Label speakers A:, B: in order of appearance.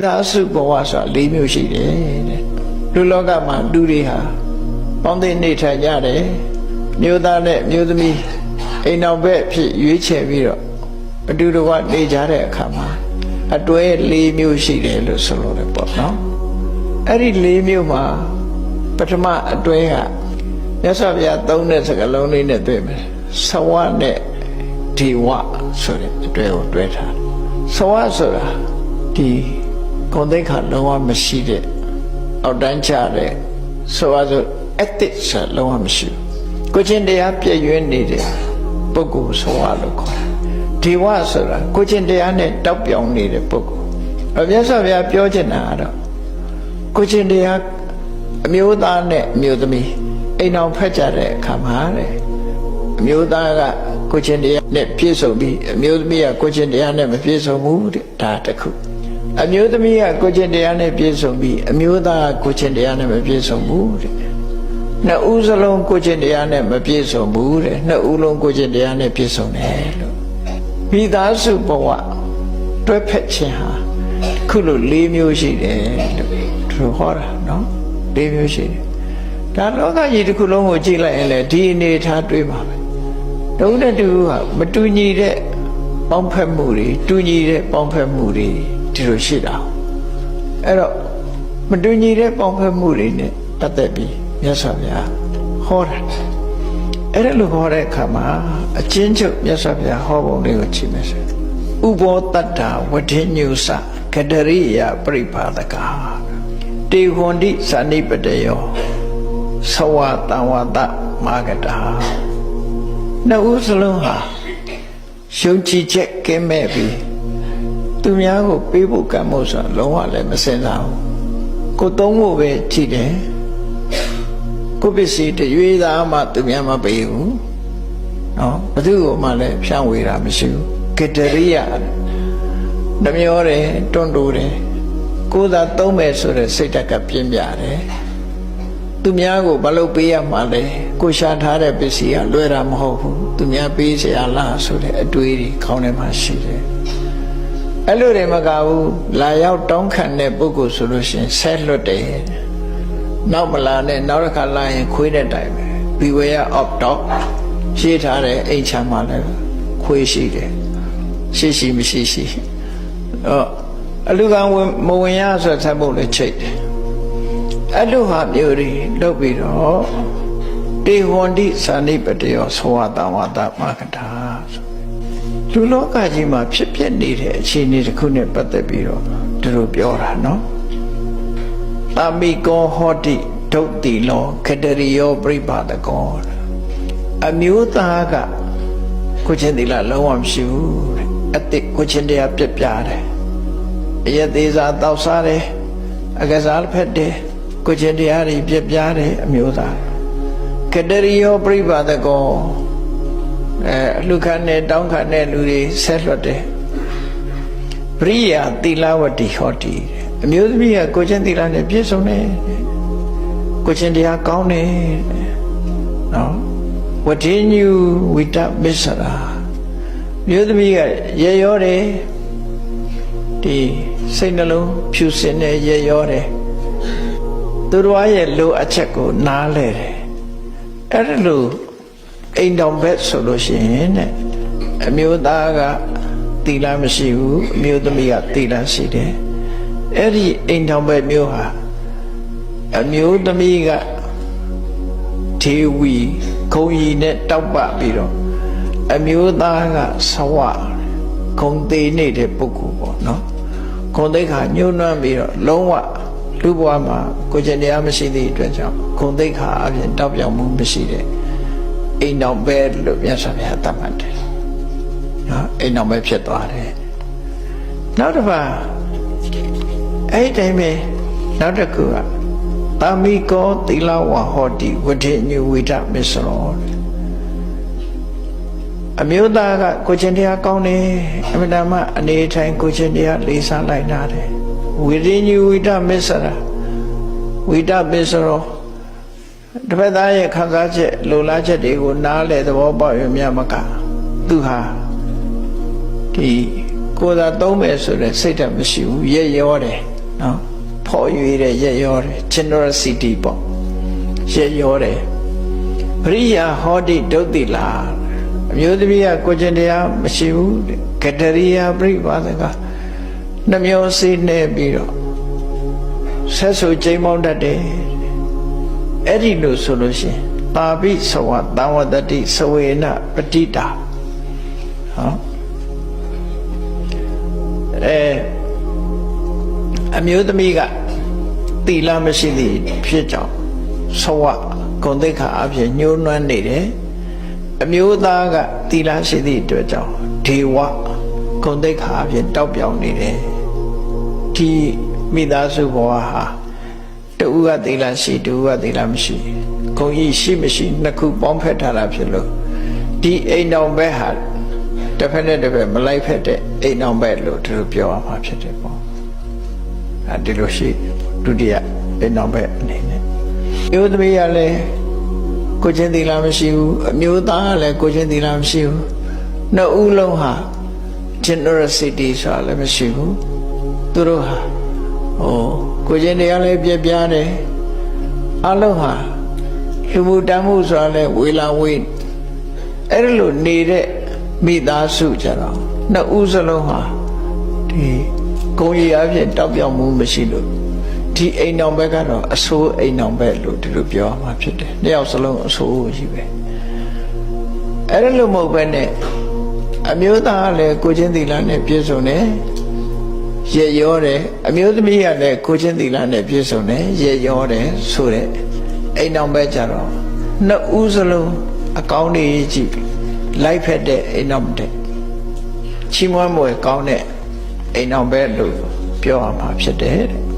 A: ဒါစုဘဝဆိုတာ၄မျိုးရှိတယ်တဲ့လူလောကမှာလူတွေဟာပေါင်းသိနေထိုင်ကြတယ်မျိုးသားနဲ့မျိုးသမီးအိမ်တော်ဘက်ဖြစ်ရွေးချယ်ပြီးတော့အတူတကွနေကြတဲ့အခါမှာအတွဲ၄မျိုးရှိတယ်လို့ဆိုလို့လည်းပေါ့နော်အဲ့ဒီ၄မျိုးမှာပထမအတွဲကမြတ်စွာဘုရားသုံးတဲ့စကားလုံးလေးနဲ့တွေ့မယ်သဝနဲ့ဒီဝဆိုတဲ့အတွဲကိုတွဲထားသဝဆိုတာဒီဂုဏ်သိက္ခာလုံးဝမရှိတဲ့အောက်တန်းချတဲ့ဆိုပါစို့ ethics ဆိုလုံးဝမရှိဘူးကိုချင်းတရားပြည့်ရွံ့နေတဲ့ပုဂ္ဂိုလ်ဆိုရလို့ခေါ်တယ်ဒီဝဆိုတာကိုချင်းတရားနဲ့တောက်ပြောင်နေတဲ့ပုဂ္ဂိုလ်မြတ်စွာဘုရားပြောချင်တာကတော့ကိုချင်းတရားအမျိုးသားနဲ့အမျိုးသမီးအိမ်အောင်ဖက်ကြတဲ့အခါမှာတဲ့အမျိုးသားကကိုချင်းတရားနဲ့ပြည့်စုံပြီးအမျိုးသမီးကကိုချင်းတရားနဲ့မပြည့်စုံဘူးတဲ့ဒါတစ်ခုအမျိုးသမီးကကိုချင်းတရားနဲ့ပြည့်စုံပြီးအမျိုးသားကကိုချင်းတရားနဲ့မပြည့်စုံဘူးတဲ့နှစ်ဦးစလုံးကိုချင်းတရားနဲ့မပြည့်စုံဘူးတဲ့နှစ်ဦးလုံးကိုချင်းတရားနဲ့ပြည့်စုံတယ်လို့မိသားစုဘဝတွဲဖက်ခြင်းဟာခုလို၄မျိုးရှိတယ်လို့သူဟောတာနော်၄မျိုးရှိတယ်ဒါလောကကြီးတစ်ခုလုံးကိုကြည့်လိုက်ရင်လည်းဒီအနေထားတွေးပါပဲတုံးတဲ့တူဟာမတူညီတဲ့ပေါင်းဖက်မှုတွေတူညီတဲ့ပေါင်းဖက်မှုတွေဒီလိုရှိတာအဲ့တော့မတူညီတဲ့ပေါင်းဖက်မှုတွေနဲ့ပတ်သက်ပြီးမြတ်စွာဘုရားဟောတာအဲ့ဒါလိုဟောတဲ့အခါမှာအချင်းချုပ်မြတ်စွာဘုရားဟောပုံလေးကိုကြည့်မယ်ဆိုဥဘောတတ္တဝဋ္ဌိညုစကတရိယပရိပါဒကာတေဟွန်တိဇာနိပတယောသဝတံဝတမာဂတာနှစ်ဦးစလုံးဟာယုံကြည်ချက်ကင်းမဲ့ပြီးသူများကိုပေးဖို့ကံဖို့ဆိုတာလုံးဝလည်းမစင်စားဘူးကိုသုံးဖို့ပဲကြည့်တယ်ကိုပစ္စည်းတရွေးသားမှသူများမပေးဘူးနော်ဘသူ့ကိုမှလည်းဖြန့်ဝေတာမရှိဘူးကတရိယနှမျောတယ်တွန့်တိုးတယ်ကိုယ်သာသုံးမယ်ဆိုတဲ့စိတ်ဓာတ်ကပြင်းပြတယ်သူများကိုဘာလို့ပေးရမှာလဲကိုရှာထားတဲ့ပစ္စည်းကလွယ်တာမဟုတ်ဘူးသူများပေးเสียလားဆိုတဲ့အတွေးကြီးခေါင်းထဲမှာရှိတယ်အဲ့လိုတွေမကဘူးလာရောက်တောင်းခံတဲ့ပုဂ္ဂိုလ်ဆိုလို့ရှိရင်ဆက်လွတ်တယ်နောက်မလာနဲ့နောက်တစ်ခါလာရင်ခွေးတဲ့တိုင်ပဲ beware of dog ရှင်းထားတဲ့အိမ်ချမ်းမှာလည်းခွေးရှိတယ်ရှိမရှိအလူကမဝင်ရဆိုတဲ့ဘုတ်လည်းချိတ်တယ်အဲ့လိုဟာမျိုးတွေလုပ်ပြီးတော့တေဟွန်တိဇာနိပတယောသောဝတံဝတမာဂတာလူလောကကြီးမှာဖြစ်ပျက်နေတဲ့အခြေအနေတစ်ခုနဲ့ပတ်သက်ပြီးတော့သူတို့ပြောတာနော်တာမိကောဟောတိဒုတ်တိလောခတရိယောပရိပါဒကောအမျိုးသားကကိုချင်းတိလလုံးဝမရှိဘူးတဲ့အတိတ်ကိုချင်းတရားပြက်ပြားတယ်အယသေးစားတောက်စားတယ်အကစားဖက်တယ်ကိုချင်းတရားတွေပြက်ပြားတယ်အမျိုးသားကတရိယောပရိပါဒကောလူခနဲ့တောင်းခနဲ့လူတွေဆက်လွတ်တယ်ပရိယာသီလဝတိဟောတိအမျိုးသမီးကကိုချင်းသီလနဲ့ပြည့်စုံတယ်ကိုချင်းတရားကောင်းတယ်နော်ဝဋ္ဌိညုဝိတမစ္ဆရာမျိုးသမီးကရေရောတယ်ဒီစိတ်နှလုံးဖြူစင်တဲ့ရေရောတယ်သူတော်ရဲ့လိုအပ်ချက်ကိုနားလဲတယ်အဲ့ဒါလို့အိမ်တော်ဘက်ဆိုလို့ရှိရင်တဲ့အမျိုးသားကသီလမရှိဘူးအမျိုးသမီးကသီလရှိတယ်အဲ့ဒီအိမ်တော်ဘက်မျိုးဟာအမျိုးသမီးကထေဝီခုံရီနဲ့တောက်ပပြီးတော့အမျိုးသားကသဝခုံသေးနေတဲ့ပုဂ္ဂိုလ်ပေါ့နော်ခုံသိက္ခာညှိုးနှွမ်းပြီးတော့လုံးဝလူဘဝမှာကိုယ်ကျင်တရားမရှိသည့်အတွက်ကြောင့်ခုံသိက္ခာအပြင်တောက်ပြောင်မှုမရှိတဲ့အိမ်တော်ပဲလို့မြတ်စွာဘုရားသတ်မှတ်တယ်နော်အိမ်တော်ပဲဖြစ်သွားတယ်နောက်တစ်ပါးအဲ့ဒီတိုင်းပဲနောက်တစ်ခုကတာမိကောသီလဝဟောတိဝဋ္ဌိညုဝိတမစ္ဆရောအမျိုးသားကကိုချင်းတရားကောင်းတယ်အမှန်တမ်းအနေထိုင်ကိုချင်းတရားလေးစားလိုက်တာတယ်ဝဋ္ဌိညုဝိတမစ္ဆရာဝိတမစ္ဆရောတစ်ဖက်သားရဲ့ခံစားချက်လိုလားချက်တွေကိုနားလေသဘောပေါက်ရမြတ်မကသူဟာဒီ ကိုယ်သာသုံးမယ်ဆိုတဲ့စိတ်ဓာတ်မရှိဘူးရက်ရောတယ်နော်ဖော်ရွေတဲ့ရက်ရောတယ် generosity ပေါ့ရက်ရောတယ်ပရိယာဟောတိဒုတိလာအမျိုးသမီးကကိုကျင်တရားမရှိဘူးကတရိယာပြိပါဒကနှမျိုးစေးနေပြီးတော့ဆက်ဆူချိန်မောင်းတတ်တယ်အဲ့ဒီလိုဆိုလို့ရှိရင်ပါပိသဝတံဝတ္တိသဝေနပတိတာဟောအမျိုးသမီးကသီလမရှိသည့်ဖြစ်ကြောင်းသဝဂုဏ်သိက္ခာအဖြစ်ညှိုးနွမ်းနေတယ်အမျိုးသားကသီလရှိသည့်အတွက်ကြောင့်ဒေဝဂုဏ်သိက္ခာအဖြစ်တောက်ပြောင်နေတယ်ဒီမိသားစုဘဝဟာတူကသီလရှိတူကသီလမရှိဂုဏ်ကြီးရှိမရှိနှစ်ခုပေါင်းဖက်ထားတာဖြစ်လို့ဒီအိမ်တော်ဘက်ဟာတစ်ဖက်နဲ့တစ်ဖက်မလိုက်ဖက်တဲ့အိမ်တော်ဘက်လို့သူတို့ပြောရမှာဖြစ်တယ်ပေါ့အဲဒီလိုရှိဒုတိယအိမ်တော်ဘက်အနေနဲ့မျိုးသမီးကလည်းကိုချင်းသီလမရှိဘူးအမျိုးသားကလည်းကိုချင်းသီလမရှိဘူးနှစ်ဦးလုံးဟာ generosity ဆိုတာလည်းမရှိဘူးသူတို့ဟာကိုချင်းတရားလည်းပြပြတယ်အလုံးဟာလူမှုတမ်းမှုဆိုတာလည်းဝေလာဝေးအဲ့လိုနေတဲ့မိသားစုကြတော့နှစ်ဦးစလုံးဟာဒီဂုဏ်ကြီးအဖြစ်တောက်ပြောင်မှုမရှိလို့ဒီအိမ်တော်ဘက်ကတော့အဆိုးအိမ်တော်ဘက်လို့ဒီလိုပြောရမှာဖြစ်တယ်နှစ်ယောက်စလုံးအဆိုးရှိပဲအဲ့လိုမဟုတ်ပဲနဲ့အမျိုးသားကလည်းကိုချင်းသီလနဲ့ပြည့်စုံတယ်ရေရောတယ်အမျိုးသမီးကလည်းကိုချင်းသီလနဲ့ပြည့်စုံတယ်ရေရောတယ်ဆိုတဲ့အိမ်တော်ဘက်ကြတော့နှစ်ဦးစလုံးအကောင်းတွေကြည့်လိုက်ဖက်တဲ့အိမ်တော်တဲ့ချီးမွမ်းမွယ်ကောင်းတဲ့အိမ်တော်ဘက်လို့ပြောရမှာဖြစ်တယ်တဲ့